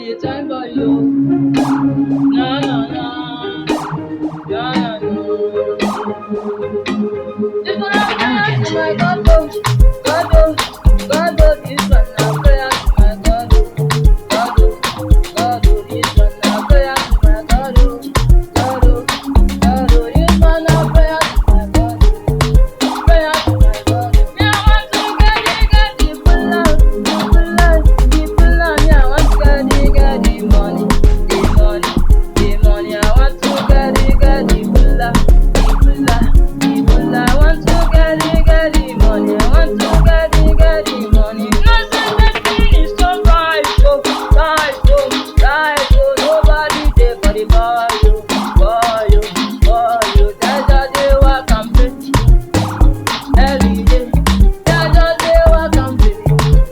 dey time for you. Na na na, na na na. This one na prayer to my God, oh, God, oh, God, oh. This one na prayer to my God, oh, God, oh, God, oh. This one na prayer to my God, oh, God, oh, God, oh. This one na prayer to my God, oh, prayer to my God. Me I want to get the full life, full life, the full life. Me I want to get the money, the money, the money. I want to get the full life, the full life, the full life. I want to get the money. I want to get the money. No say destiny is so bright, so bright, so bright, so nobody dey for the boy, oh, boy, oh, boy, oh. That's how they work and pray every day. That's how they work and pray.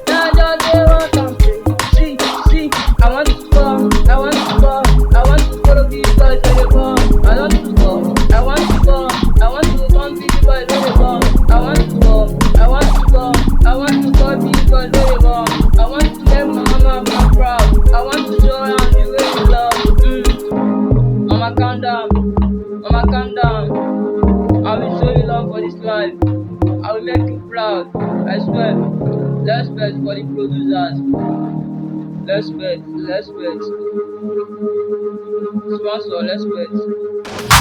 That's how they work and pray. See, see, I want to fall, I want to fall, I want to follow these boys where they fall. I want to fall, I want to fall, I want to come big boys where they fall. I want to fall, I want to fall, I want to fall big boys where they fall. I want to make my mama proud. I want to show her the way you love. Mama calm down, mama calm down. I will show you love for this life. I will make you proud. I swear. Respect for the producers. Respect, respect. Sponsor, respect.